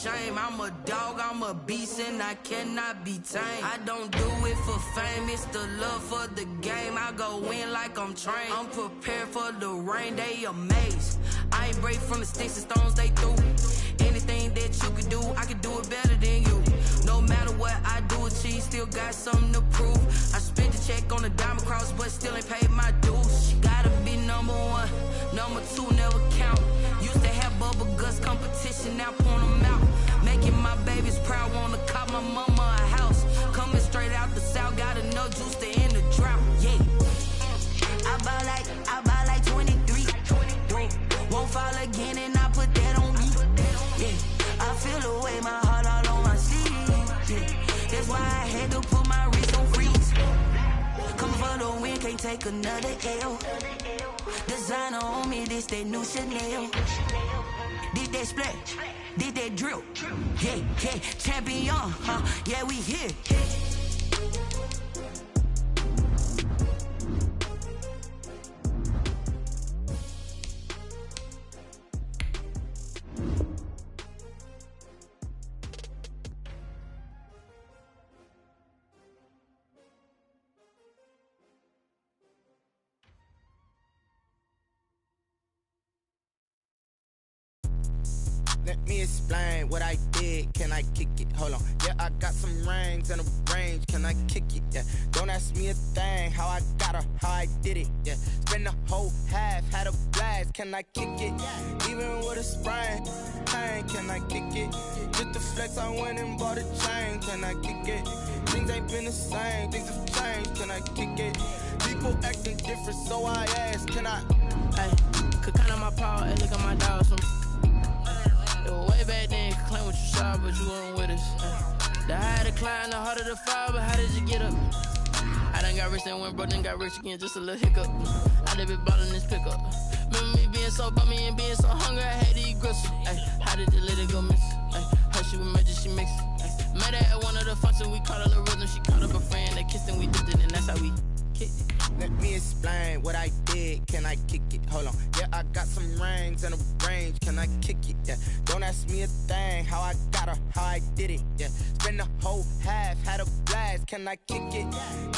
shame. I'm a dog, I'm a beast, and I cannot be tamed. I don't do it for fame, it's the love for the game. I go in like I'm trained. I'm prepared for the rain, they amazed. I ain't break from the sticks and stones they threw. Anything that you could do, I could do it better than you. No matter what I do achieve, still got something to prove. I spent the check on the diamond cross, but still ain't paid my dues. She gotta be number one, number two never count. Used to have bubble guts competition, now point them out. Making my babies proud, wanna cop my mama a house. Coming straight out the south, got enough juice to end the drought. Yeah, I buy like 23. Won't fall again, and I put that on me. Yeah, I feel the way, my heart all on my sleeve. Yeah, that's why I had to put my wrist on freeze. Come for the win, can't take another L. Designer on me, this that new Chanel. Did that splash, did that drill. Yeah, yeah, champion, yeah, we here. Let me explain what I did. Can I kick it? Hold on. Yeah, I got some rings and a range. Can I kick it? Yeah. Don't ask me a thing. How I got her, how I did it. Yeah. Spend the whole half, had a blast. Can I kick it? Even with a sprain. Pain, can I kick it? Just the flex, I went and bought a chain. Can I kick it? Things ain't been the same. Things have changed. Can I kick it? People acting different, so I ask. Can I? Hey, could count on my power and look at my dogs. Way back then, you could claim what you saw, but you weren't with us. The higher the climb, the harder the fall, but how did you get up? I done got rich and went broke, then got rich again, just a little hiccup. I done been ballin' this pickup. Remember me being so bummy and being so hungry, I had to eat gristle. Ay, how did the little go miss? Ay, her she was magic, she mixed. Ay, met her at one of the functions, we caught a little rhythm. She caught up a friend, they kissed and we dipped it, and that's how we kicked it. Let me explain what I did. Can I kick it? Hold on. Yeah, I got some rings and a range. Can I kick it? Yeah. Don't ask me a thing. How I got her, how I did it. Yeah. Spend the whole half, had a blast. Can I kick it?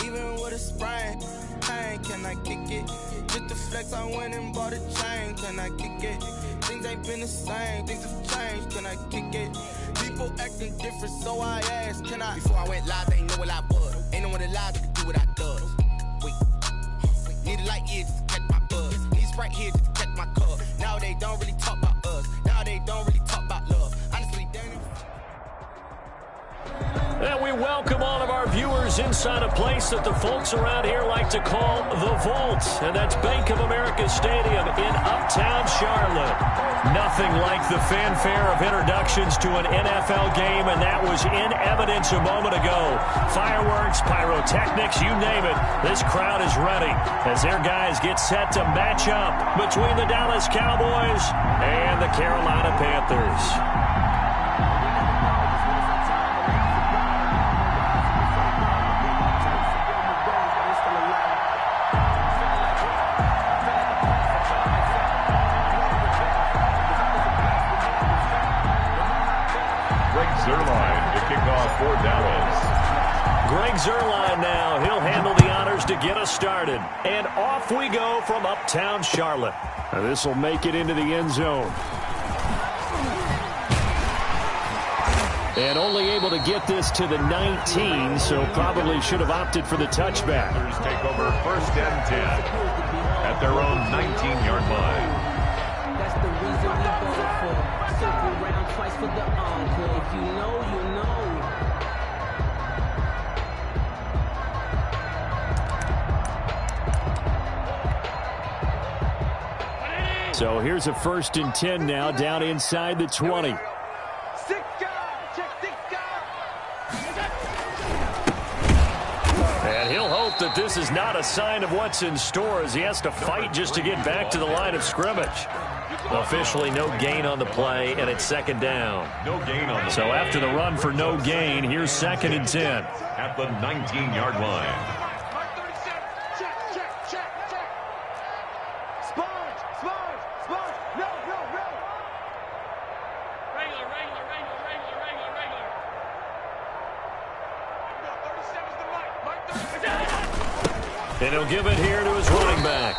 Even with a sprain. Pain, can I kick it? Just the flex, I went and bought a chain. Can I kick it? Things ain't been the same. Things have changed. Can I kick it? People acting different, so I asked. Can I? Before I went live, they ain't know what I was. Ain't no one alive that could do what I does. Need a light here just to catch my buzz. Need Sprite here just to catch my cup. Now they don't really talk about us. Now they don't really talk about love. Honestly, damn it. And we welcome all of our viewers inside a place that the folks around here like to call the Vault. And that's Bank of America Stadium in Uptown Charlotte. Nothing like the fanfare of introductions to an NFL game, and that was in evidence a moment ago. Fireworks, pyrotechnics, you name it. This crowd is ready as their guys get set to match up between the Dallas Cowboys and the Carolina Panthers. Zerline to kick off for Dallas. Greg Zerline now. He'll handle the honors to get us started. And off we go from Uptown Charlotte. This will make it into the end zone. And only able to get this to the 19, so probably should have opted for the touchback. Panthers take over 1st and 10 at their own 19-yard line. That's the reason we voted for. Circle round twice for the encore. If you know, you know. So here's a 1st and 10 now, down inside the 20. And he'll hope that this is not a sign of what's in store as he has to fight just to get back to the line of scrimmage. Officially no gain on the play, and it's 2nd down. No gain on the So play. after the run for no gain, here's 2nd and 10. At the 19-yard line. And he'll give it here to his running back.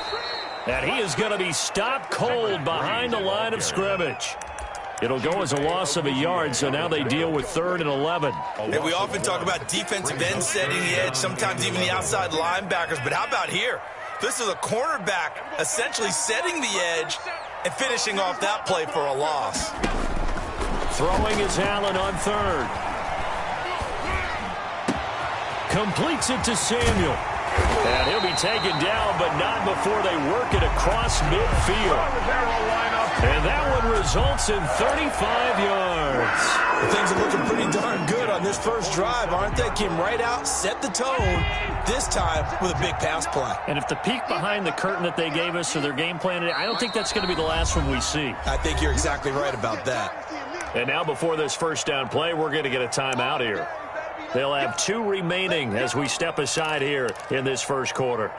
And he is going to be stopped cold behind the line of scrimmage. It'll go as a loss of a yard, so now they deal with 3rd and 11. And we often talk about defensive ends setting the edge, sometimes even the outside linebackers. But how about here? This is a cornerback essentially setting the edge and finishing off that play for a loss. Throwing is Allen on 3rd. Completes it to Samuel. And he'll be taken down, but not before they work it across midfield. And that one results in 35 yards. Things are looking pretty darn good on this first drive, aren't they? Came right out, set the tone, this time with a big pass play. And if the peek behind the curtain that they gave us for their game plan, I don't think that's going to be the last one we see. I think you're exactly right about that. And now before this first down play, we're going to get a timeout here. They'll have 2 remaining as we step aside here in this first quarter.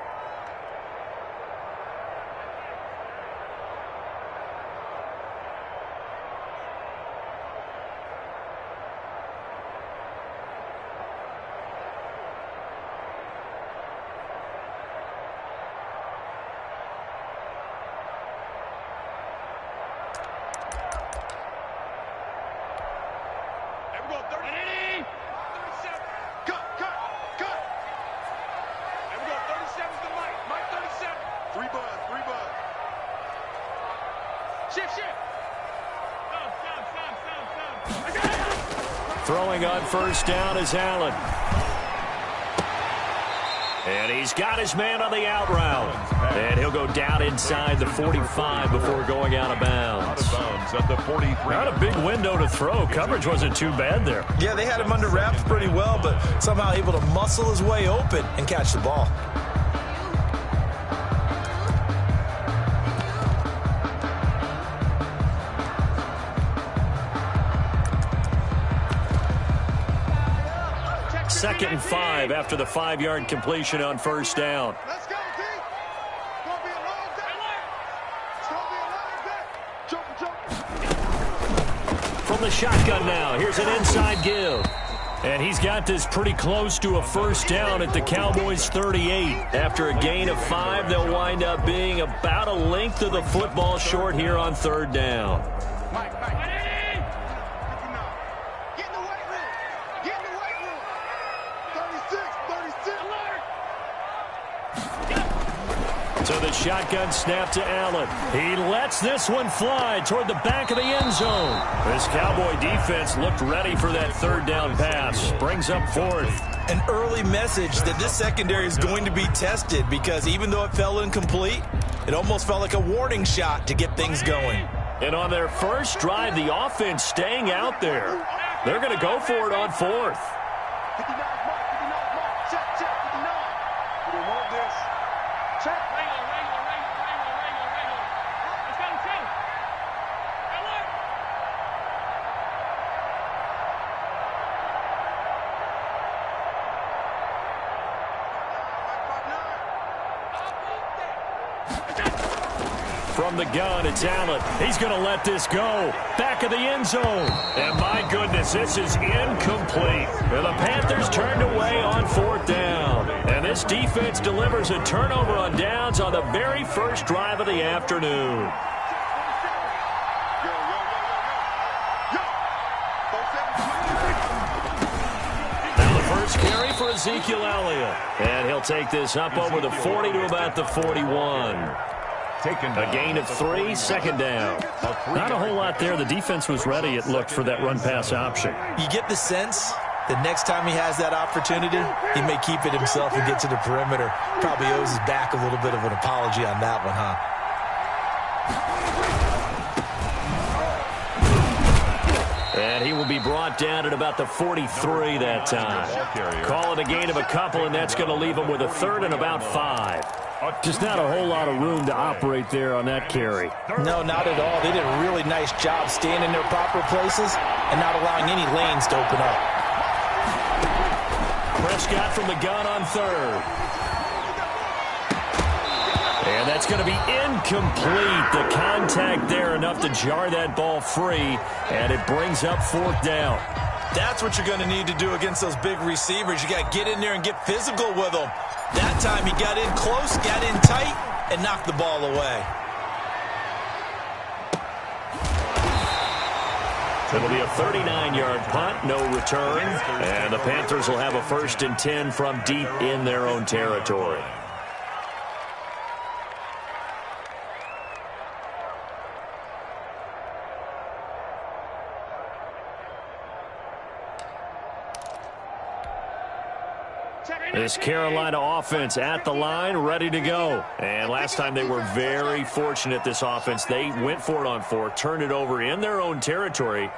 Throwing on first down is Allen. And he's got his man on the out route. And he'll go down inside the 45 before going out of bounds. At the 43. Not a big window to throw. Coverage wasn't too bad there. Yeah, they had him under wraps pretty well, but somehow able to muscle his way open and catch the ball. Second and 5 after the 5-yard completion on first down. Let's go, D. It's going to be a long day. It's going to be a long day. Jump. From the shotgun now, here's an inside give. And he's got this pretty close to a first down at the Cowboys' 38. After a gain of 5, they'll wind up being about a length of the football short here on 3rd down. Mike. Get in the weight room. Get in the weight room. 36. So the shotgun snap to Allen. He lets this one fly toward the back of the end zone. This Cowboy defense looked ready for that 3rd down pass. Brings up 4th. An early message that this secondary is going to be tested because even though it fell incomplete, it almost felt like a warning shot to get things going. And on their first drive, the offense staying out there. They're going to go for it on 4th. 59 mark. Check. 59. We don't want this. Check. Regular. Let's go, Tim. Alert. From the gun, it's Allen. He's going to let this go. Back of the end zone. And my goodness, this is incomplete. And the Panthers turned away on 4th down. And this defense delivers a turnover on downs on the very first drive of the afternoon. Now the first carry for Ezekiel Elliott. And he'll take this up over the 40 to about the 41. A gain of 3, 2nd down. Not a whole lot there. The defense was ready, it looked, for that run-pass option. You get the sense that next time he has that opportunity, he may keep it himself and get to the perimeter. Probably owes his back a little bit of an apology on that one, huh? And he will be brought down at about the 43 that time. Call it a gain of a couple, and that's going to leave him with a 3rd and about 5. Just not a whole lot of room to operate there on that carry. No, not at all. They did a really nice job staying in their proper places and not allowing any lanes to open up. Prescott from the gun on 3rd. And that's going to be incomplete. The contact there enough to jar that ball free, and it brings up 4th down. That's what you're going to need to do against those big receivers. You got to get in there and get physical with them. That time he got in close, got in tight, and knocked the ball away. It'll be a 39-yard punt, no return, and the Panthers will have a 1st and 10 from deep in their own territory. This Carolina offense at the line, ready to go. And last time they were very fortunate, this offense. They went for it on 4, turned it over in their own territory,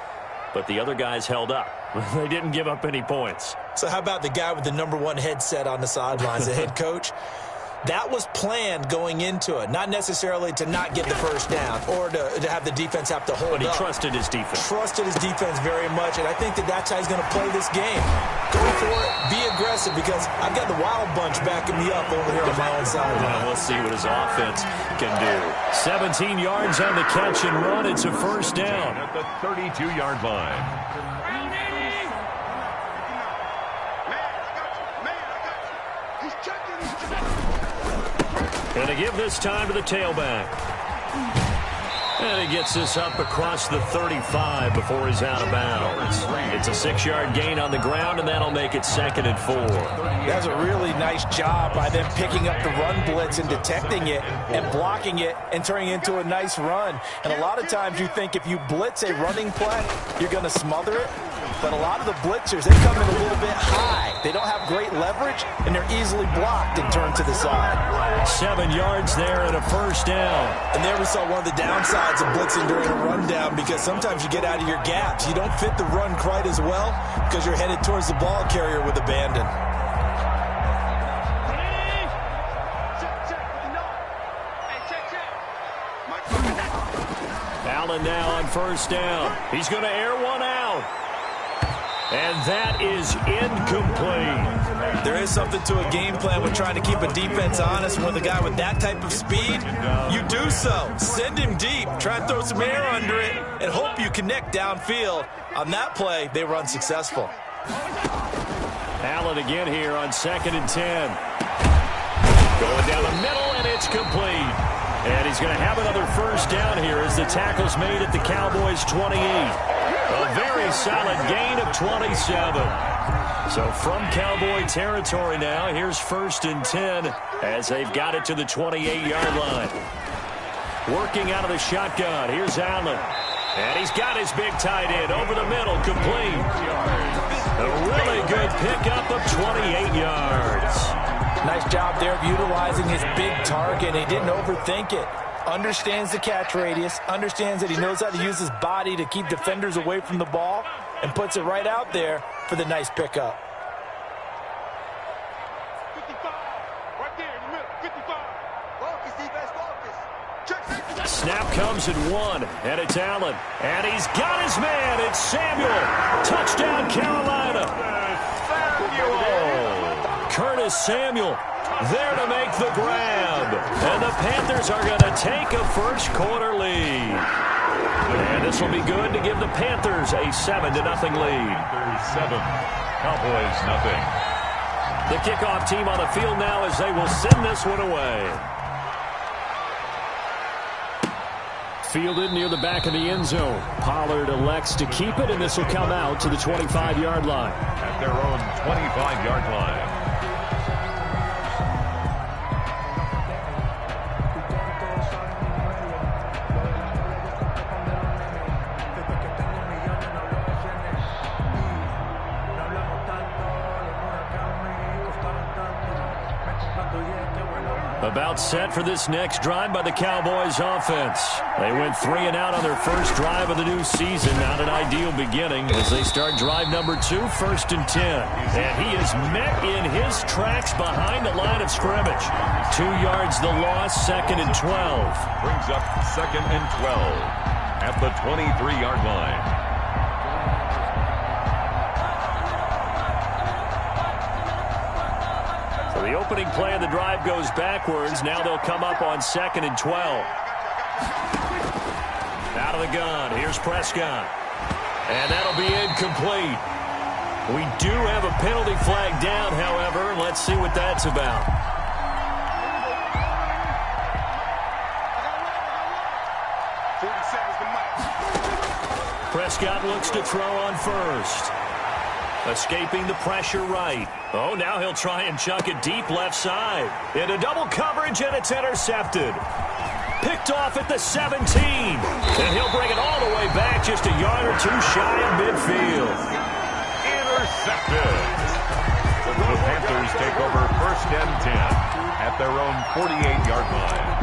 but the other guys held up. They didn't give up any points. So how about the guy with the #1 headset on the sidelines, the head coach? That was planned going into it, not necessarily to not get the first down or to have the defense have to hold up. But he trusted his defense. Trusted his defense very much, and I think that's how he's going to play this game. Go for it, be aggressive, because I've got the wild bunch backing me up over here on my own side. Well, we'll see what his offense can do. 17 yards on the catch and run. It's a 1st down. At the 32-yard line. And to give this time to the tailback. And he gets this up across the 35 before he's out of bounds. It's a 6-yard gain on the ground, and that'll make it 2nd and 4. That's a really nice job by them picking up the run blitz and detecting it and blocking it and turning it into a nice run. And a lot of times you think if you blitz a running play, you're going to smother it. But a lot of the blitzers, they come in a little bit high. They don't have great leverage, and they're easily blocked and turned to the side. 7 yards there and a 1st down. And there we saw one of the downsides of blitzing during a rundown, because sometimes you get out of your gaps. You don't fit the run quite as well because you're headed towards the ball carrier with abandon. Allen now on 1st down. He's going to air one out. And that is incomplete. There is something to a game plan with trying to keep a defense honest. And with a guy with that type of speed, you do so. Send him deep. Try and throw some air under it and hope you connect downfield. On that play, they were unsuccessful. Allen again here on 2nd and 10. Going down the middle, and it's complete. And he's going to have another 1st down here as the tackle's made at the Cowboys' 28. A very solid gain of 27. So from Cowboy territory now, here's 1st and 10 as they've got it to the 28-yard line. Working out of the shotgun, here's Allen. And he's got his big tight end over the middle, complete. A really good pickup of 28 yards. Nice job there of utilizing his big target. He didn't overthink it. Understands the catch radius, understands that he knows how to use his body to keep defenders away from the ball, and puts it right out there for the nice pickup. 55, right there in the middle, 55. Focus, defense, focus. Snap comes at 1, and it's Allen. And he's got his man. It's Samuel. Touchdown, Carolina. Curtis Samuel there to make the grab. And the Panthers are going to take a first-quarter lead. And this will be good to give the Panthers a 7-0 lead. Panthers 7, Cowboys 0. The kickoff team on the field now as they will send this one away. Fielded near the back of the end zone. Pollard elects to keep it, and this will come out to the 25-yard line. At their own 25-yard line. About set for this next drive by the Cowboys offense. They went 3 and out on their first drive of the new season. Not an ideal beginning as they start drive number 2, 1st and 10. And he is met in his tracks behind the line of scrimmage. 2 yards the loss, 2nd and 12. Brings up 2nd and 12 at the 23-yard line. The opening play of the drive goes backwards. Now they'll come up on 2nd and 12. Out of the gun. Here's Prescott. And that'll be incomplete. We do have a penalty flag down, however. Let's see what that's about. Prescott looks to throw on first. Escaping the pressure right. Oh, now he'll try and chuck it deep left side. Into double coverage, and it's intercepted. Picked off at the 17. And he'll bring it all the way back just a yard or two shy of midfield. Intercepted. The Panthers take over 1st and 10 at their own 48-yard line.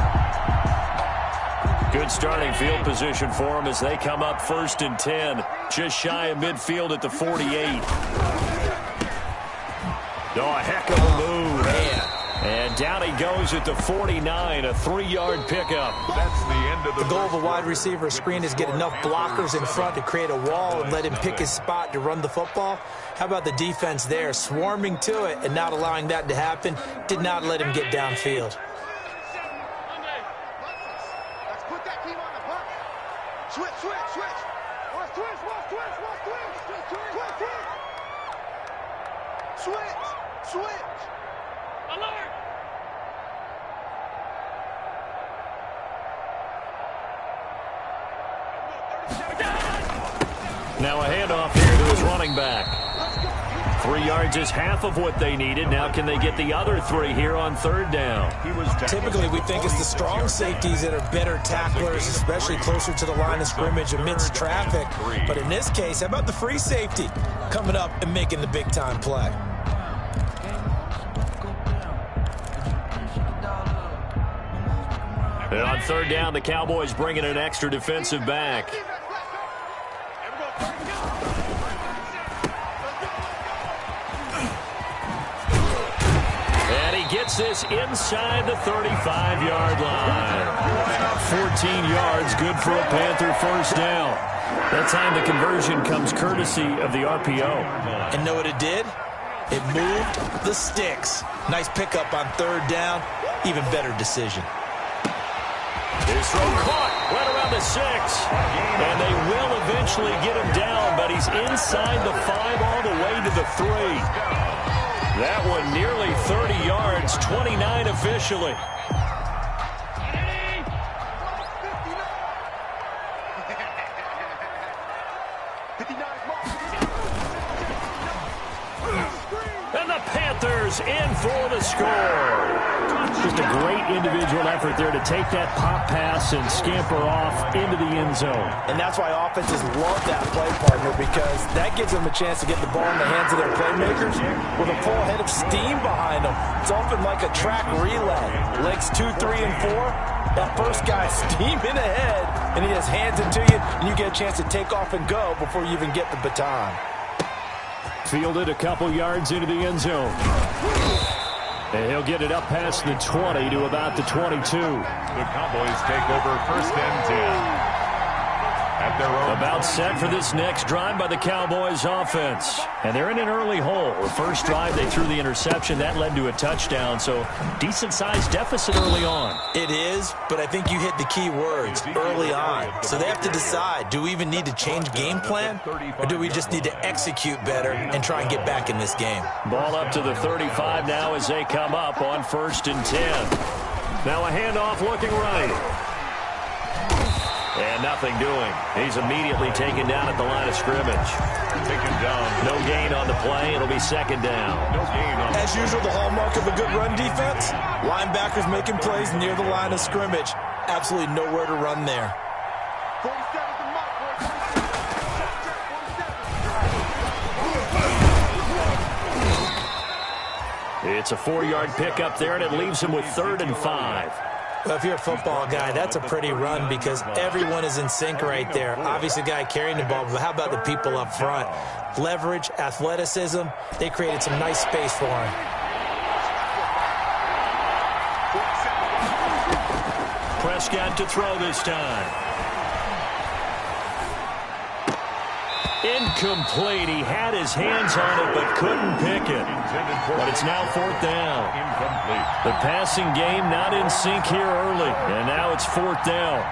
Good starting field position for them as they come up 1st and 10. Just shy of midfield at the 48. Oh, a heck of a move. Man. And down he goes at the 49, a 3-yard pickup. That's the end of the goal of a wide receiver screen is get enough blockers in front to create a wall and let him pick his spot to run the football. How about the defense there, swarming to it and not allowing that to happen? Did not let him get downfield. Switch! Alert! Now a handoff here to his running back. 3 yards is half of what they needed. Now can they get the other 3 here on 3rd down? Typically, we think it's the strong safeties that are better tacklers, especially closer to the line of scrimmage amidst traffic. But in this case, how about the free safety coming up and making the big-time play? And on 3rd down, the Cowboys bringing an extra defensive back. And he gets this inside the 35-yard line. 14 yards, good for a Panther 1st down. That time the conversion comes courtesy of the RPO. And know what it did? It moved the sticks. Nice pickup on 3rd down. Even better decision. His throw caught right around the 6. And they will eventually get him down, but he's inside the 5 all the way to the 3. That one nearly 30 yards, 29 officially. And the Panthers in for the score. Just a great individual effort there to take that pop pass and scamper off into the end zone. And that's why offenses love that play, partner, because that gives them a chance to get the ball in the hands of their playmakers with a full head of steam behind them. It's often like a track relay. Legs 2, 3, and 4. That first guy steaming ahead, and he just hands it to you, and you get a chance to take off and go before you even get the baton. Fielded a couple yards into the end zone. And he'll get it up past the 20 to about the 22. The Cowboys take over 1st and 10. At their own about set for this next drive by the Cowboys offense. And they're in an early hole. The first drive, they threw the interception. That led to a touchdown, so decent-sized deficit early on. It is, but I think you hit the key words, early on. So they have to decide, do we even need to change game plan, or do we just need to execute better and try and get back in this game? Ball up to the 35 now as they come up on 1st and 10. Now a handoff looking right. And nothing doing. He's immediately taken down at the line of scrimmage. Taken down. No gain on the play. It'll be 2nd down. No gain on As usual, the hallmark of a good run defense, linebackers making plays near the line of scrimmage. Absolutely nowhere to run there. 47's the mark, boy. It's a 4-yard pickup there, and it leaves him with 3rd and 5. Well, if you're a football guy, that's a pretty run because everyone is in sync right there. Obviously, the guy carrying the ball, but how about the people up front? Leverage, athleticism, they created some nice space for him. Prescott to throw this time. Incomplete. He had his hands on it but couldn't pick it. But it's now 4th down. Incomplete. The passing game not in sync here early. And now it's 4th down.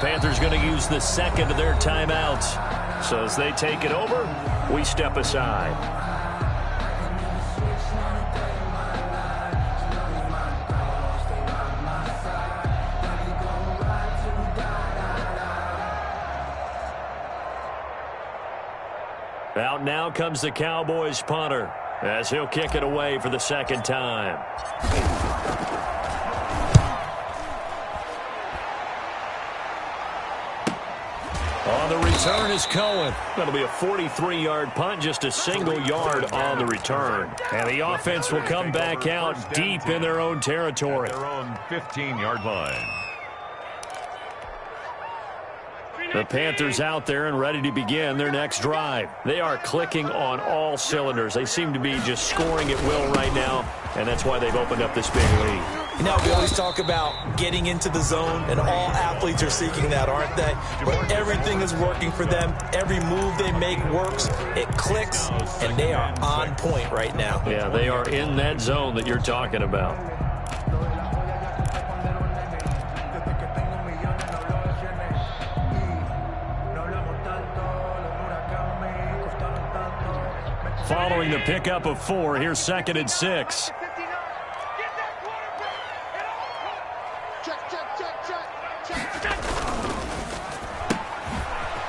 Panthers going to use the second of their timeouts. So as they take it over, we step aside. Out now comes the Cowboys punter as he'll kick it away for the second time. On the return is Cohen. That'll be a 43-yard punt, just a single yard on the return. And the offense will come back out deep in their own territory. Their own 15-yard line. The Panthers out there and ready to begin their next drive. They are clicking on all cylinders. They seem to be just scoring at will right now, and that's why they've opened up this big lead. You know, we always talk about getting into the zone, and all athletes are seeking that, aren't they? Where everything is working for them. Every move they make works. It clicks, and they are on point right now. Yeah, they are in that zone that you're talking about. Following the pickup of 4, here's 2nd and 6.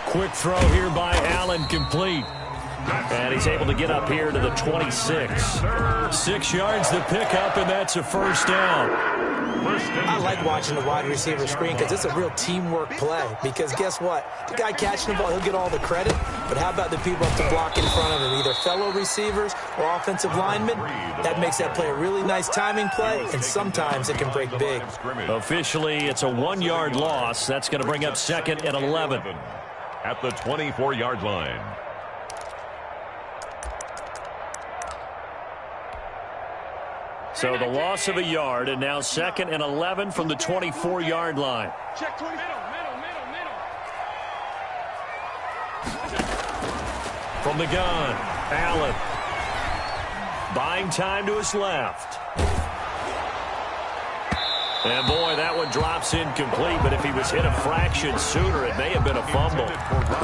Quick throw here by Allen, complete. And he's able to get up here to the 26. 6 yards the pickup, and that's a first down. I like watching the wide receiver screen because it's a real teamwork play. Because guess what? The guy catching the ball, he'll get all the credit. But how about the people up to block in front of him, either fellow receivers or offensive linemen? That makes that play a really nice timing play, and sometimes it can break big. Officially, it's a 1-yard loss. That's going to bring up 2nd and 11. At the 24-yard line. So the loss of a yard, and now 2nd and 11 from the 24-yard line. Check 20. Middle. From the gun, Allen. Buying time to his left. And boy, that one drops incomplete, but if he was hit a fraction sooner, it may have been a fumble.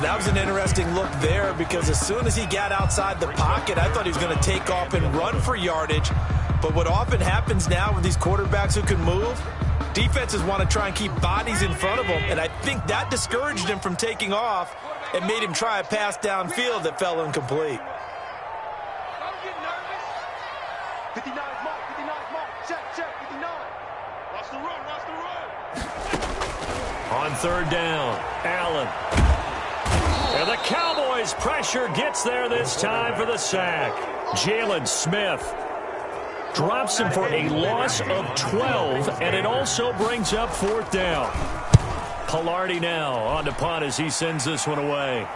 That was an interesting look there because as soon as he got outside the pocket, I thought he was going to take off and run for yardage. But what often happens now with these quarterbacks who can move, defenses want to try and keep bodies in front of them, and I think that discouraged him from taking off and made him try a pass downfield that fell incomplete. Don't get nervous. 59 mark. Check, 59. Watch the run. On 3rd down, Allen. And the Cowboys pressure gets there this time for the sack. Jalen Smith drops him for a loss of 12, and it also brings up 4th down. Pilardi now on to punt as he sends this one away.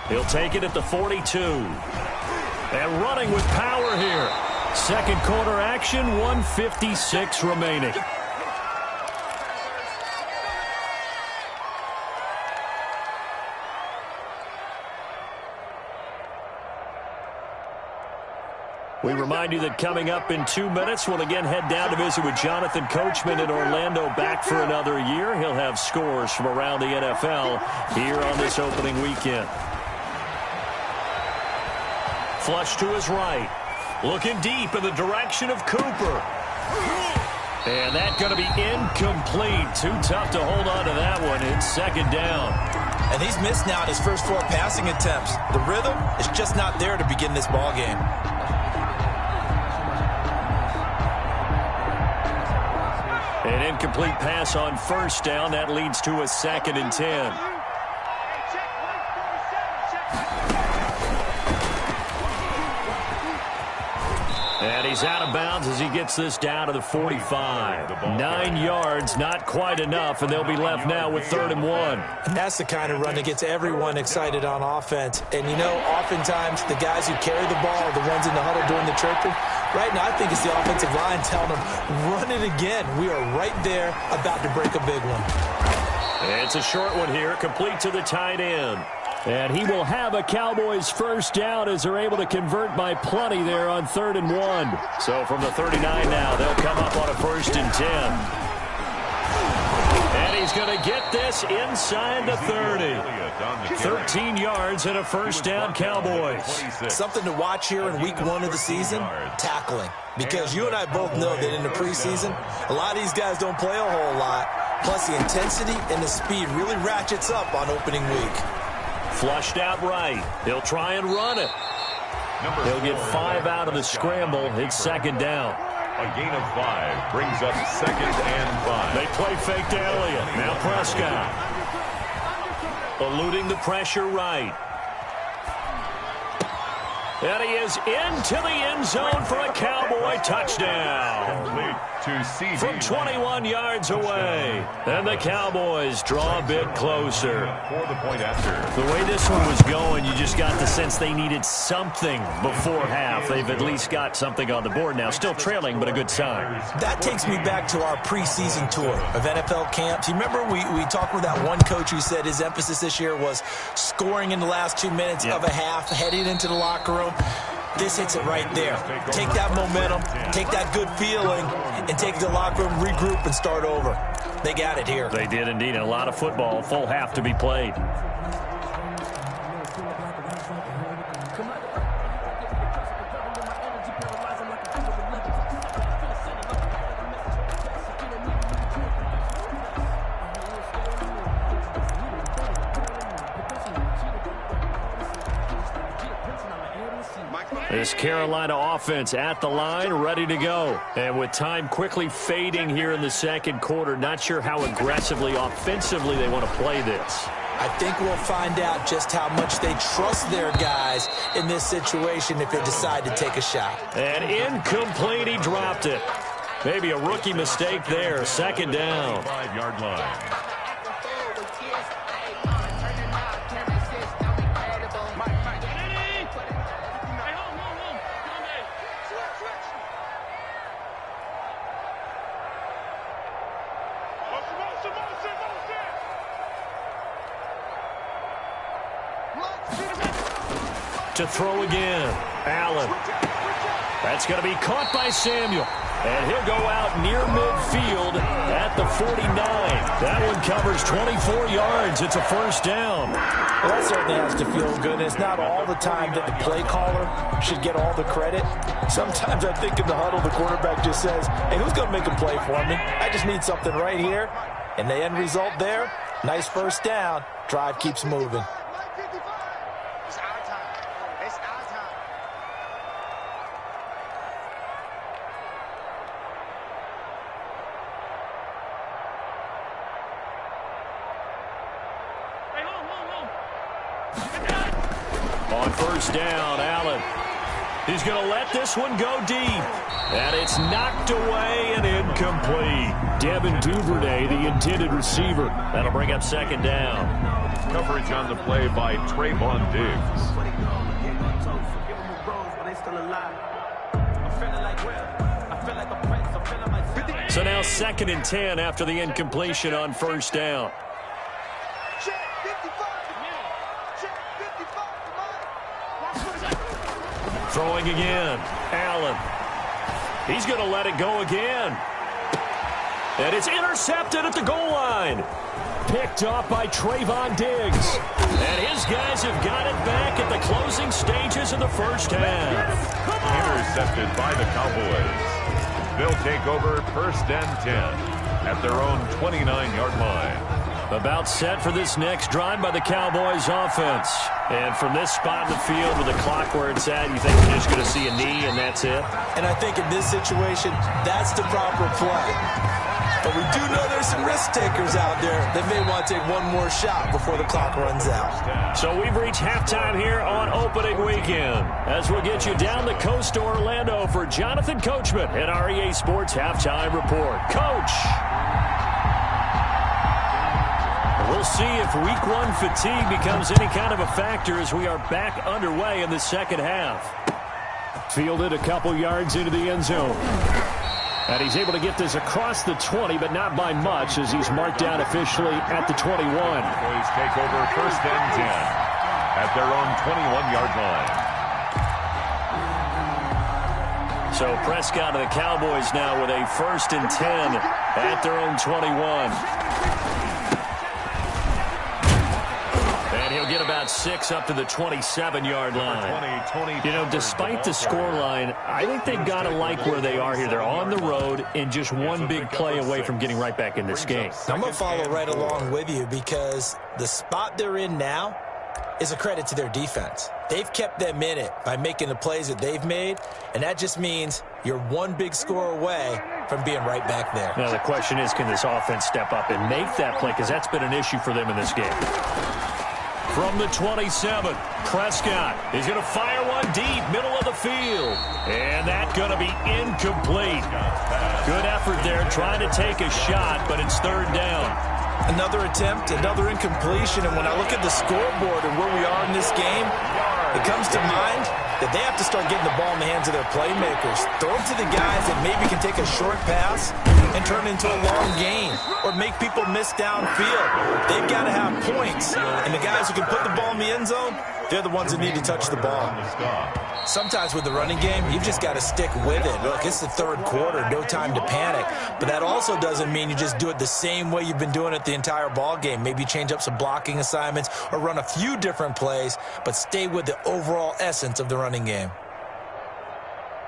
He'll take it at the 42. And running with power here. Second quarter action, 1:56 remaining. We remind you that coming up in 2 minutes, we'll again head down to visit with Jonathan Coachman in Orlando, back for another year. He'll have scores from around the NFL here on this opening weekend. Flush to his right. Looking deep in the direction of Cooper. And that's going to be incomplete. Too tough to hold on to that one. It's 2nd down. And he's missed now in his first 4 passing attempts. The rhythm is just not there to begin this ball game. An incomplete pass on 1st down. That leads to a 2nd and 10. And he's out of bounds as he gets this down to the 45. 9 yards, not quite enough, and they'll be left now with 3rd and 1. And that's the kind of run that gets everyone excited on offense. And, you know, oftentimes the guys who carry the ball are the ones in the huddle doing the chirping. Right now, I think it's the offensive line telling them, run it again. We are right there about to break a big one. It's a short one here, complete to the tight end. And he will have a Cowboys first down as they're able to convert by plenty there on 3rd and 1. So from the 39 now, they'll come up on a 1st and 10. And he's going to get this inside the 30. 13 yards and a first down, Cowboys. Something to watch here in week 1 of the season, tackling. Because you and I both know that in the preseason, a lot of these guys don't play a whole lot. Plus, the intensity and the speed really ratchets up on opening week. Flushed out right. He'll try and run it. He'll get 5 out of the scramble. It's second down. A gain of 5 brings up 2nd and 5. They play fake to Elliott. Now Prescott. Eluding the pressure right. And he is into the end zone for a Cowboy touchdown. From 21 yards away. And the Cowboys draw a bit closer. For the point after. The way this one was going, you just got the sense they needed something before half. They've at least got something on the board now. Still trailing, but a good sign. That takes me back to our preseason tour of NFL camps. You remember we talked with that one coach who said his emphasis this year was scoring in the last 2 minutes of a half, heading into the locker room. This hits it right there. Take that momentum, take that good feeling, and take it to the locker room, regroup, and start over. They got it here. They did indeed. A lot of football, full half to be played. This Carolina offense at the line, ready to go. And with time quickly fading here in the second quarter, not sure how aggressively, offensively they want to play this. I think we'll find out just how much they trust their guys in this situation if they decide to take a shot. And incomplete, he dropped it. Maybe a rookie mistake there, second down. 5-yard line. To throw again. Allen. That's going to be caught by Samuel. And he'll go out near midfield at the 49. That one covers 24 yards. It's a first down. Well, that certainly has to feel good. It's not all the time that the play caller should get all the credit. Sometimes I think in the huddle, the quarterback just says, hey, who's going to make a play for me? I just need something right here. And the end result there, nice first down. Drive keeps moving. On first down, Allen. He's going to let this one go deep. And it's knocked away and incomplete. Devin Duvernay, the intended receiver. That'll bring up second down. Coverage on the play by Trayvon Diggs. So now 2nd and 10 after the incompletion on first down. Throwing again. Allen. He's going to let it go again. And it's intercepted at the goal line. Picked off by Trayvon Diggs. And his guys have got it back at the closing stages of the first half. Intercepted by the Cowboys. They'll take over 1st and 10 at their own 29-yard line. About set for this next drive by the Cowboys offense. And from this spot in the field with the clock where it's at, you think we're just going to see a knee and that's it? And I think in this situation, that's the proper play. But we do know there's some risk takers out there that may want to take one more shot before the clock runs out. So we've reached halftime here on opening weekend. As we'll get you down the coast to Orlando for Jonathan Coachman in our EA Sports Halftime Report. Coach! We'll see if week 1 fatigue becomes any kind of a factor as we are back underway in the second half. Fielded a couple yards into the end zone. And he's able to get this across the 20, but not by much as he's marked down officially at the 21. Boys take over 1st and 10 at their own 21-yard line. So Prescott and the Cowboys now with a 1st and 10 at their own 21. And he'll get about 6 up to the 27-yard line. You know, despite the scoreline, I think they've got to like where they are here. They're on the road and just one big play away from getting right back in this game. I'm going to follow right along with you because the spot they're in now is a credit to their defense. They've kept them in it by making the plays that they've made, and that just means you're one big score away from being right back there. Now the question is, can this offense step up and make that play? Because that's been an issue for them in this game. From the 27, Prescott is going to fire one deep, middle of the field. And that's going to be incomplete. Good effort there, trying to take a shot, but it's third down. Another attempt, another incompletion, and when I look at the scoreboard and where we are in this game, it comes to mind that they have to start getting the ball in the hands of their playmakers. Throw it to the guys that maybe can take a short pass and turn it into a long gain or make people miss downfield. They've got to have points, and the guys who can put the ball in the end zone, they're the ones that need to touch the ball. Sometimes with the running game, you've just got to stick with it. Look, it's the third quarter, no time to panic. But that also doesn't mean you just do it the same way you've been doing it the entire ball game. Maybe change up some blocking assignments or run a few different plays, but stay with the overall essence of the running game.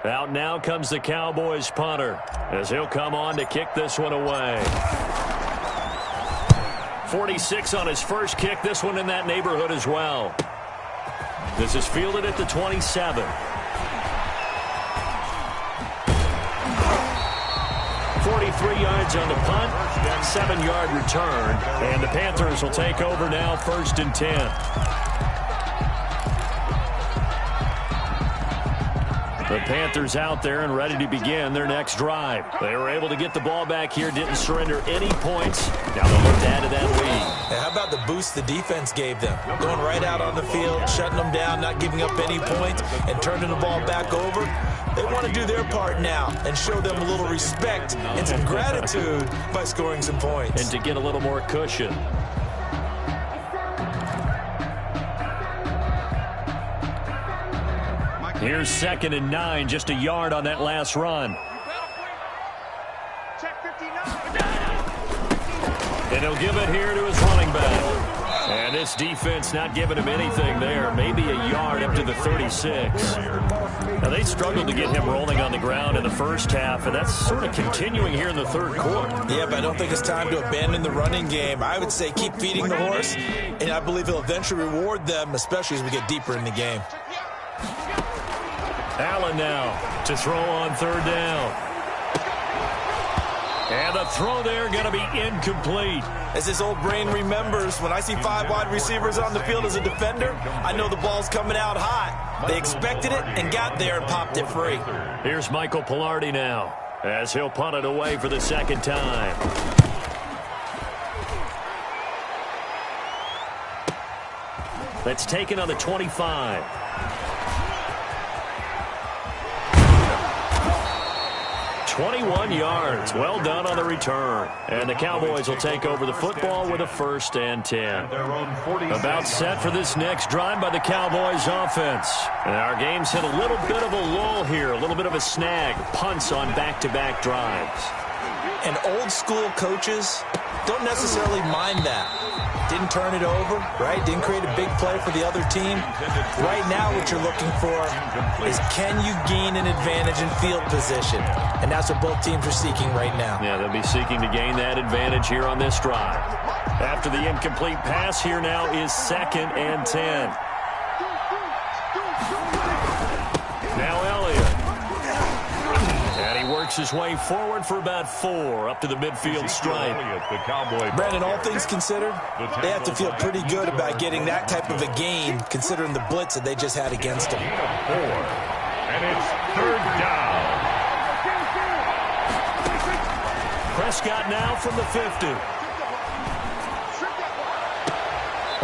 Out now comes the Cowboys punter as he'll come on to kick this one away. 46 on his first kick, this one in that neighborhood as well. This is fielded at the 27. 43 yards on the punt, 7-yard return, and the Panthers will take over now, 1st and 10. The Panthers out there and ready to begin their next drive. They were able to get the ball back here, didn't surrender any points. Now they'll look to add to that lead. Now, how about the boost the defense gave them? Going right out on the field, shutting them down, not giving up any points, and turning the ball back over. They want to do their part now and show them a little respect and some gratitude by scoring some points. And to get a little more cushion. Here's 2nd and 9, just a yard on that last run. And he'll give it here to his running back. And this defense not giving him anything there. Maybe a yard up to the 36. Now, they struggled to get him rolling on the ground in the first half, and that's sort of continuing here in the third quarter. Yeah, but I don't think it's time to abandon the running game. I would say keep feeding the horse, and I believe he'll eventually reward them, especially as we get deeper in the game. Allen now to throw on third down. And the throw there going to be incomplete. As his old brain remembers, when I see 5 wide receivers on the field as a defender, I know the ball's coming out hot. They expected it and got there and popped it free. Here's Michael Pilardi now as he'll punt it away for the second time. That's taken on the 25. 21 yards. Well done on the return. And the Cowboys will take over the football with a 1st and 10. About set for this next drive by the Cowboys offense. And our game's hit a little bit of a lull here, a little bit of a snag. Punts on back-to-back drives. And old school coaches don't necessarily mind that. Didn't turn it over, right? Didn't create a big play for the other team. Right now what you're looking for is can you gain an advantage in field position? And that's what both teams are seeking right now. Yeah, they'll be seeking to gain that advantage here on this drive. After the incomplete pass, here now is 2nd and 10. Now Elliott. And he works his way forward for about 4 up to the midfield stripe. Brandon, all things considered, they have to feel pretty good about getting that type of a gain considering the blitz that they just had against them. 4. And it's 3rd down. Prescott now from the 50.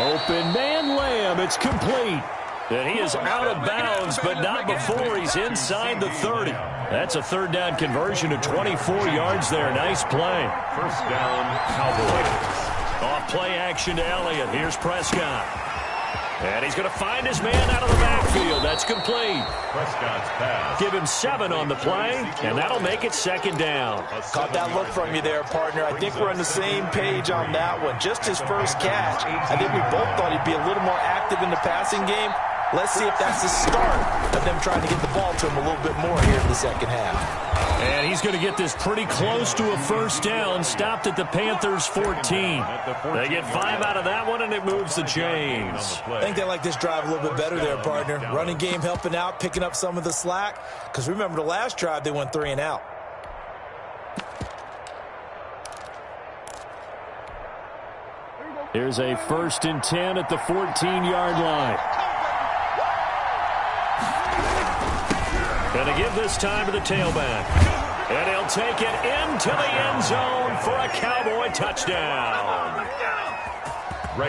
Open man Lamb. It's complete. And he is out of bounds, but not before he's inside the 30. That's a 3rd down conversion of 24 yards there. Nice play. 1st down, Cowboys. Off play action to Elliott. Here's Prescott. And he's going to find his man out of the backfield. That's complete. Prescott's pass. Give him 7 on the play, and that'll make it 2nd down. Caught that look from you there, partner. I think we're on the same page on that one. Just his first catch. I think we both thought he'd be a little more active in the passing game. Let's see if that's the start of them trying to get the ball to him a little bit more here in the second half. And he's going to get this pretty close to a first down. Stopped at the Panthers 14. They get 5 out of that one, and it moves the chains. I think they like this drive a little bit better there, partner. Running game helping out, picking up some of the slack. Because remember, the last drive, they went 3 and out. Here's a 1st and 10 at the 14-yard line. Going to give this time to the tailback. And he'll take it into the end zone for a Cowboy touchdown.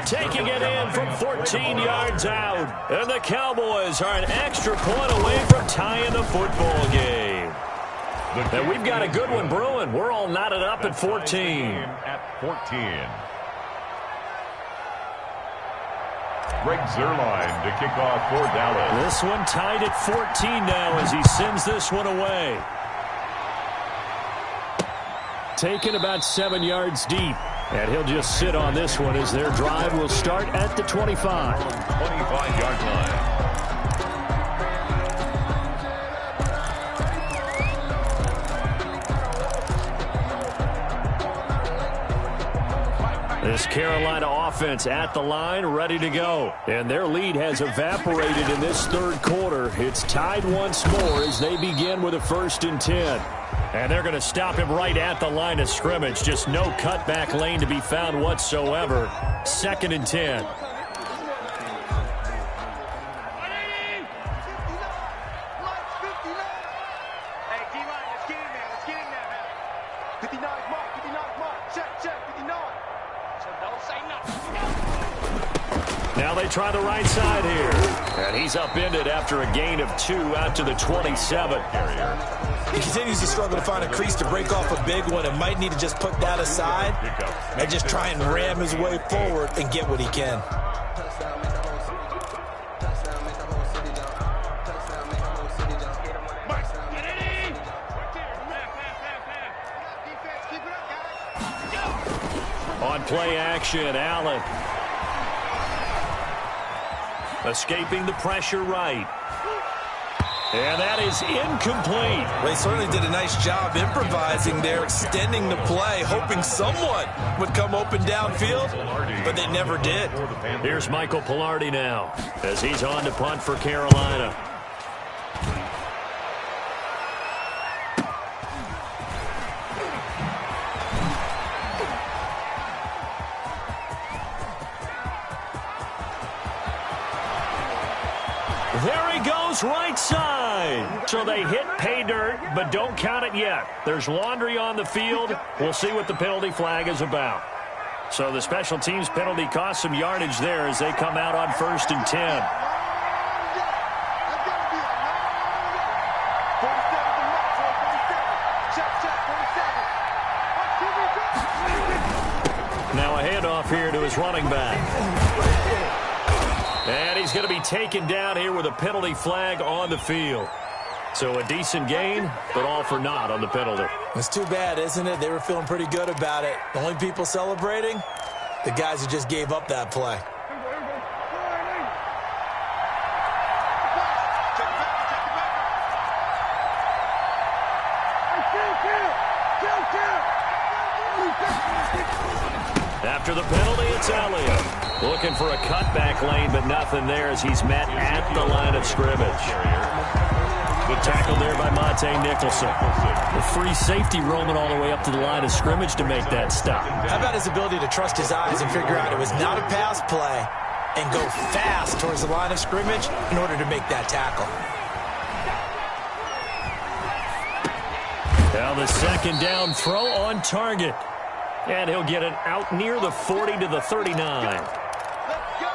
Taking it in from 14 yards out. And the Cowboys are an extra point away from tying the football game. And we've got a good one brewing. We're all knotted up at 14. At 14. Greg Zuerlein to kick off for Dallas. This one tied at 14 now as he sends this one away. Taken about 7 yards deep. And he'll just sit on this one as their drive will start at the 25. 25-yard line. This Carolina offense at the line, ready to go. And their lead has evaporated in this 3rd quarter. It's tied once more as they begin with a 1st and 10. And they're going to stop him right at the line of scrimmage. Just no cutback lane to be found whatsoever. 2nd and 10. Now they try the right side here. And he's upended after a gain of 2 out to the 27. He continues to struggle to find a crease to break off a big one and might need to just put that aside and just try and ram his way forward and get what he can. On play action, Allen. Escaping the pressure right. And that is incomplete. They certainly did a nice job improvising there, extending the play, hoping someone would come open downfield, but they never did. Here's Michael Pilardi now as he's on to punt for Carolina. There he goes, right side. So they hit pay dirt, but don't count it yet. There's laundry on the field. We'll see what the penalty flag is about. So the special teams penalty cost some yardage there as they come out on 1st and 10. Now a handoff here to his running back. And he's going to be taken down here with a penalty flag on the field. So a decent gain, but all for naught on the penalty. It's too bad, isn't it? They were feeling pretty good about it. The only people celebrating, the guys who just gave up that play. After the penalty, it's Elliott. Looking for a cutback lane, but nothing there as he's met at the line of scrimmage. Good tackle there by Monte Nicholson. The free safety roaming all the way up to the line of scrimmage to make that stop. How about his ability to trust his eyes and figure out it was not a pass play and go fast towards the line of scrimmage in order to make that tackle. Now the 2nd down throw on target. And he'll get it out near the 40 to the 39.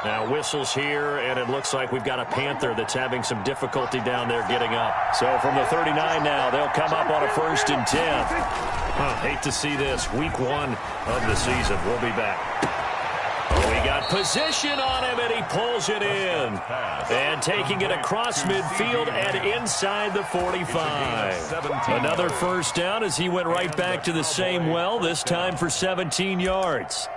Now whistles here, and it looks like we've got a Panther that's having some difficulty down there getting up. So from the 39 now, they'll come up on a 1st and 10. Hate to see this. Week 1 of the season. We'll be back. got position on him, and he pulls it in. And taking it across midfield and inside the 45. Another first down as he went right back to the same well, this time for 17 yards.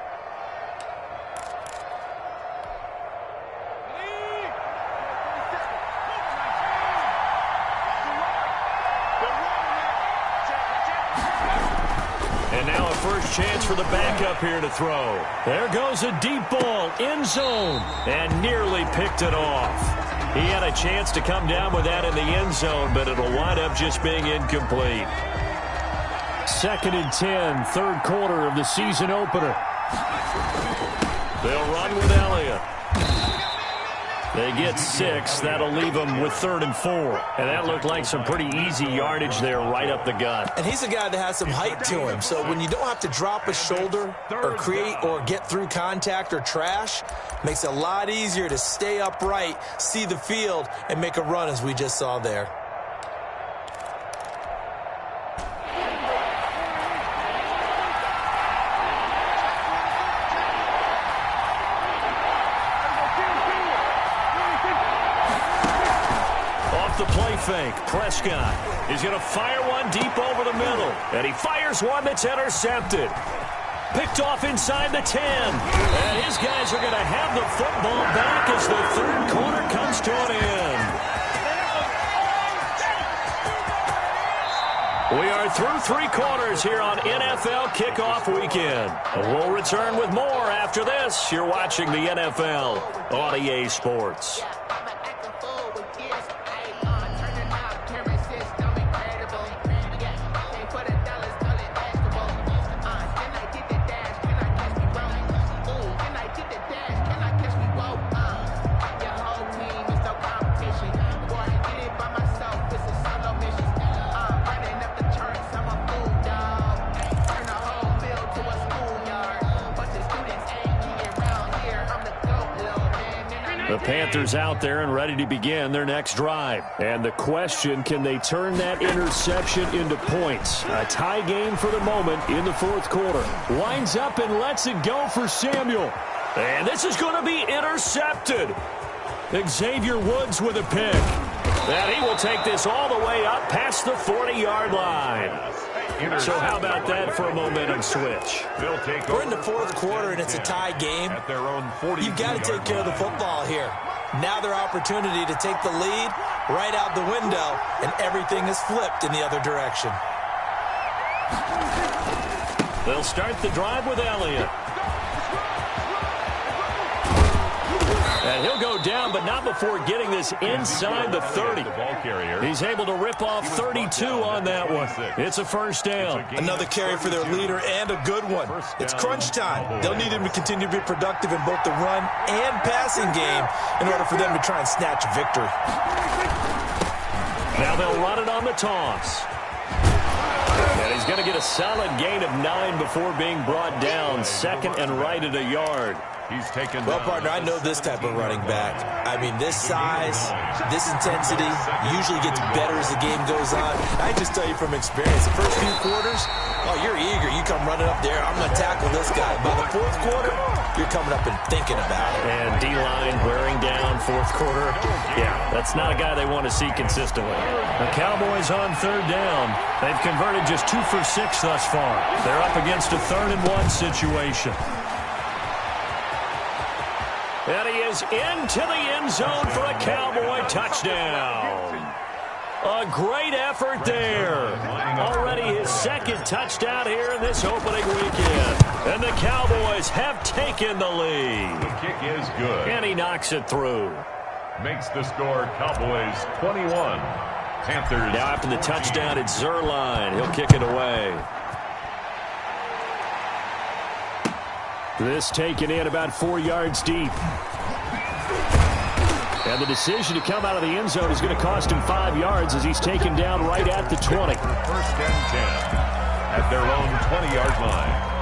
Chance for the backup here to throw. There goes a deep ball, end zone, and nearly picked it off. He had a chance to come down with that in the end zone, but it'll wind up just being incomplete. 2nd and 10, third quarter of the season opener. They'll run with Elliott. They get 6. That'll leave them with 3rd and 4. And that looked like some pretty easy yardage there right up the gut. And he's a guy that has some height to him. So when you don't have to drop a shoulder or create or get through contact or trash, makes it a lot easier to stay upright, see the field, and make a run as we just saw there. The play fake. Prescott is going to fire one deep over the middle. And he fires one that's intercepted. Picked off inside the 10. And his guys are going to have the football back as the third quarter comes to an end. We are through 3 quarters here on NFL Kickoff Weekend. We'll return with more after this. You're watching the NFL on EA Sports. The Panthers out there and ready to begin their next drive. And the question, can they turn that interception into points? A tie game for the moment in the 4th quarter. Winds up and lets it go for Samuel. And this is going to be intercepted. Xavier Woods with a pick. And he will take this all the way up past the 40-yard line. So how about that for a momentum switch? We're in the 4th quarter, and it's a tie game. You've got to take care of the football here. Now their opportunity to take the lead right out the window, and everything is flipped in the other direction. They'll start the drive with Elliott. And he'll go down, but not before getting this inside the 30. He's able to rip off 32 on that one. It's a first down. Another carry for their leader and a good one. It's crunch time. They'll need him to continue to be productive in both the run and passing game in order for them to try and snatch a victory. Now they'll run it on the toss. And he's going to get a solid gain of 9 before being brought down. 2nd and right at a yard. Well, partner, I know this type of running back. I mean, this size, this intensity usually gets better as the game goes on. I just tell you from experience, the first few quarters, oh, you're eager. You come running up there, I'm going to tackle this guy. By the 4th quarter, you're coming up and thinking about it. And D-line wearing down 4th quarter. Yeah, that's not a guy they want to see consistently. The Cowboys on 3rd down. They've converted just 2 for 6 thus far. They're up against a 3rd and 1 situation. And he is into the end zone for a Cowboy touchdown. A great effort there. Already his 2nd touchdown here in this opening weekend. And the Cowboys have taken the lead. The kick is good. And he knocks it through. Makes the score Cowboys 21. Panthers. Now after the touchdown, it's Zerline. He'll kick it away. This taken in about 4 yards deep. And the decision to come out of the end zone is going to cost him 5 yards as he's taken down right at the 20. 1st and 10 at their own 20-yard line.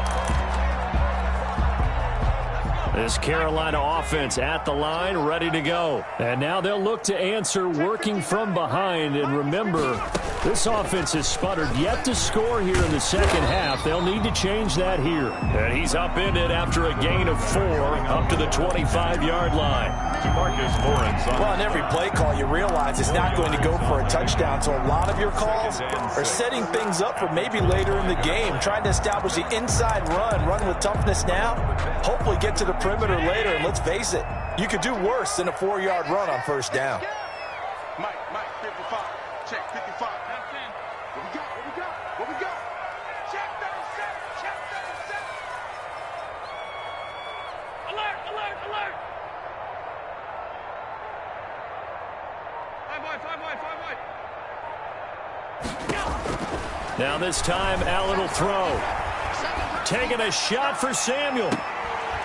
This Carolina offense at the line, ready to go. And now they'll look to answer working from behind. And remember, This offense has sputtered yet to score here in the second half. They'll need to change that here. And he's upended after a gain of 4 up to the 25-yard line. Well, on every play call, you realize it's not going to go for a touchdown. So a lot of your calls are setting things up for maybe later in the game, trying to establish the inside run with toughness now, hopefully get to the perimeter later. And let's face it, you could do worse than a 4-yard run on first down. Mike, 55. Check 55. What we got? Check 37. Check 37. Alert. 5 wide. Now this time, Allen will throw. Taking a shot for Samuel.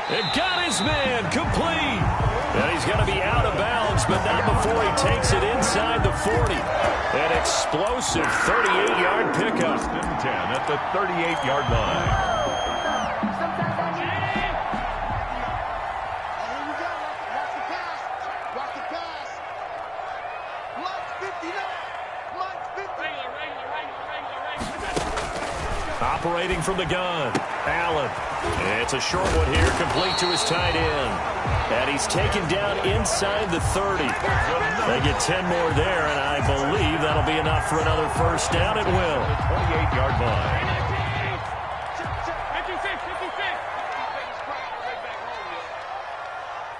It got his man complete. And he's going to be out of bounds, but not before he takes it inside the 40. An explosive 38-yard pickup. 10 at the 38-yard line. Operating from the gun, Allen. It's a short one here, complete to his tight end. And he's taken down inside the 30. They get 10 more there, and I believe that'll be enough for another first down. It will. 28-yard line.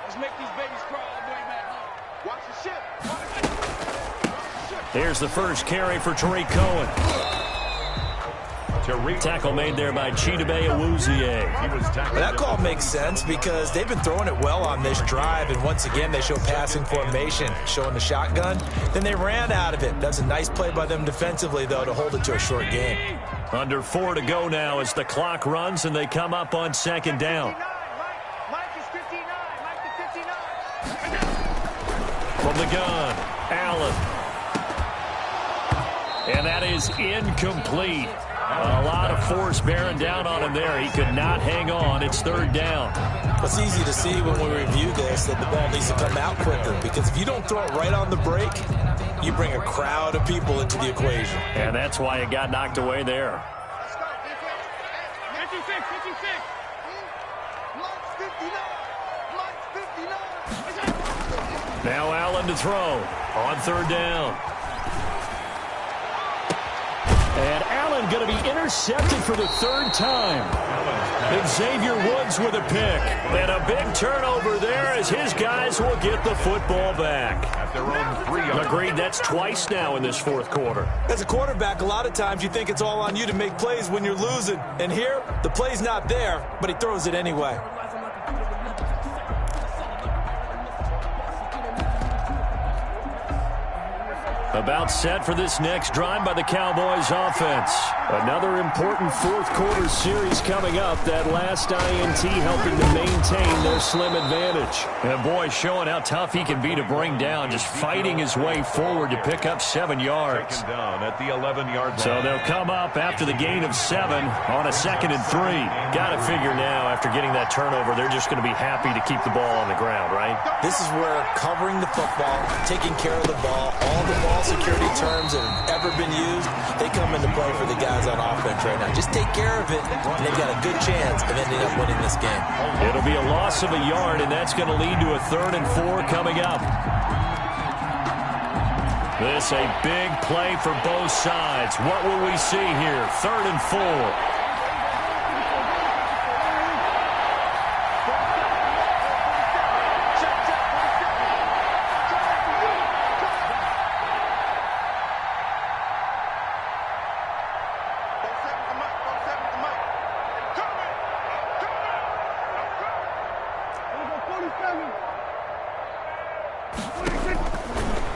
Let's make these babies cry all the way back home. Watch the ship. Here's the first carry for Tariq Cohen. Tackle made there by Chidobe Awuzie. That call makes sense because they've been throwing it well on this drive, and once again they show passing formation, showing the shotgun. Then they ran out of it. That's a nice play by them defensively, though, to hold it to a short game. Under 4 to go now as the clock runs and they come up on second down. Mike is 59. Mike is 59. From the gun, Allen. And that is incomplete. A lot of force bearing down on him there. He could not hang on. It's third down. It's easy to see when we review this that the ball needs to come out quicker, because if you don't throw it right on the break, you bring a crowd of people into the equation. And that's why it got knocked away there. Let's go, defense. 56. Mike's 59. Now Allen to throw on third down. And Allen going to be intercepted for the third time. Xavier Woods with a pick. And a big turnover there as his guys will get the football back. At their own 3-yard. Agreed, that's twice now in this fourth quarter. As a quarterback, a lot of times you think it's all on you to make plays when you're losing. And here, the play's not there, but he throws it anyway. About set for this next drive by the Cowboys offense. Another important fourth quarter series coming up. That last INT helping to maintain their slim advantage. And boy, showing how tough he can be to bring down, just fighting his way forward to pick up 7 yards. Second down at the 11-yard line. So they'll come up after the gain of 7 on a 2nd and 3. Got to figure now, after getting that turnover, they're just going to be happy to keep the ball on the ground, right? This is where covering the football, taking care of the ball, all the ball security terms that have ever been used, they come into play for the guys on offense right now. Just take care of it, and they've got a good chance of ending up winning this game. It'll be a loss of a yard, and that's going to lead to a 3rd and 4 coming up. This a big play for both sides. What will we see here? 3rd and 4.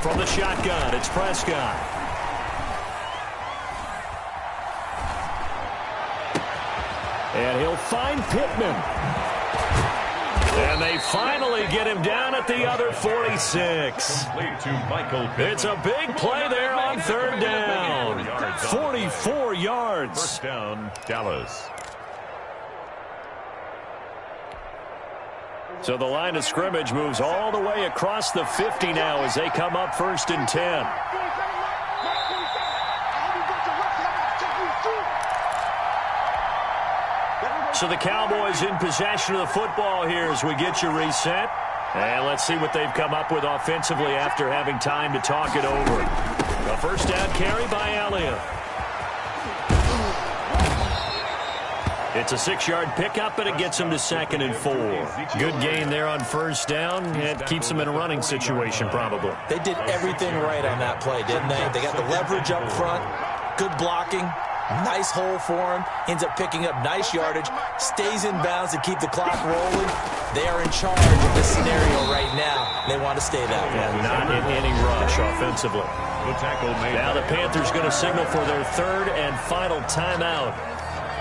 From the shotgun, it's Prescott. And he'll find Pittman. And they finally get him down at the other 46. It's a big play there on 3rd down. 44 yards. First down, Dallas. So the line of scrimmage moves all the way across the 50 now as they come up 1st and 10. So the Cowboys in possession of the football here as we get you reset. And let's see what they've come up with offensively after having time to talk it over. A first down carry by Elliott. It's a 6-yard pickup, and it gets him to 2nd and 4. Good gain there on first down. It keeps them in a running situation, probably. They did everything right on that play, didn't they? They got the leverage up front, good blocking, nice hole for him, ends up picking up nice yardage, stays in bounds to keep the clock rolling. They are in charge of this scenario right now. They want to stay that way. And not in any rush offensively. Now the Panthers going to signal for their 3rd and final timeout,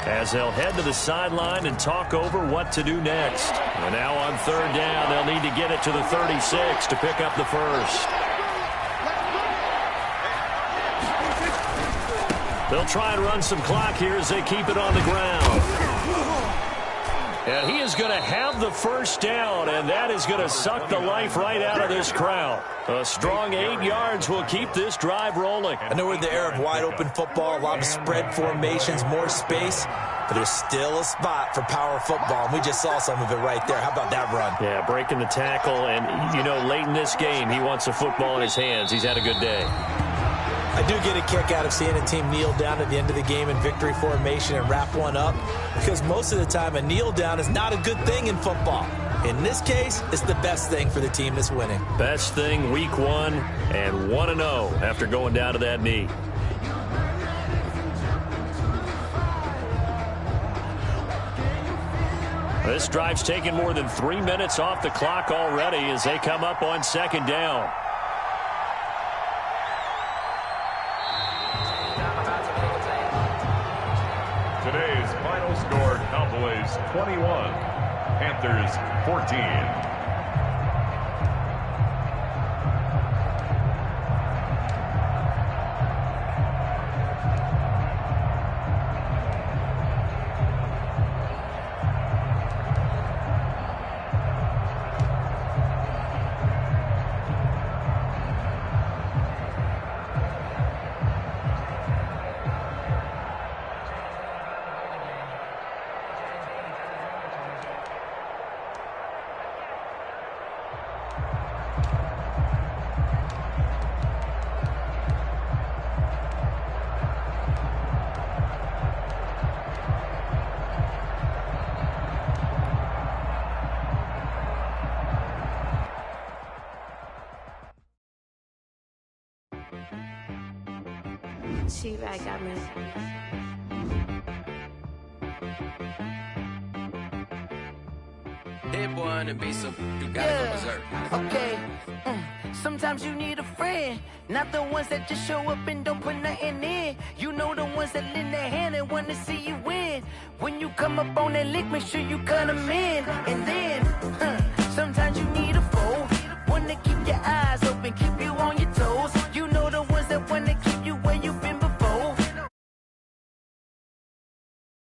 as they'll head to the sideline and talk over what to do next. And now on 3rd down, they'll need to get it to the 36 to pick up the first. They'll try and run some clock here as they keep it on the ground. And he is going to have the first down, and that is going to suck the life right out of this crowd. A strong 8 yards will keep this drive rolling. I know we're in the era of wide-open football, a lot of spread formations, more space, but there's still a spot for power football, and we just saw some of it right there. How about that run? Yeah, breaking the tackle, and, you know, late in this game, he wants the football in his hands. He's had a good day. I do get a kick out of seeing a team kneel down at the end of the game in victory formation and wrap one up, because most of the time a kneel down is not a good thing in football. In this case, it's the best thing for the team that's winning. Best thing week 1 and 1-0 after going down to that knee. This drive's taken more than 3 minutes off the clock already as they come up on 2nd down. Today's final score, Cowboys 21, Panthers 14. She-Rag got me. That boy on the beat, so you gotta go berserk. Okay. Sometimes you need a friend, not the ones that just show up and don't put nothing in. You know the ones that lend their hand and want to see you win. When you come up on that lick, make sure you cut them in. And then, sometimes you need a foe, one to keep your eyes open, keep you on your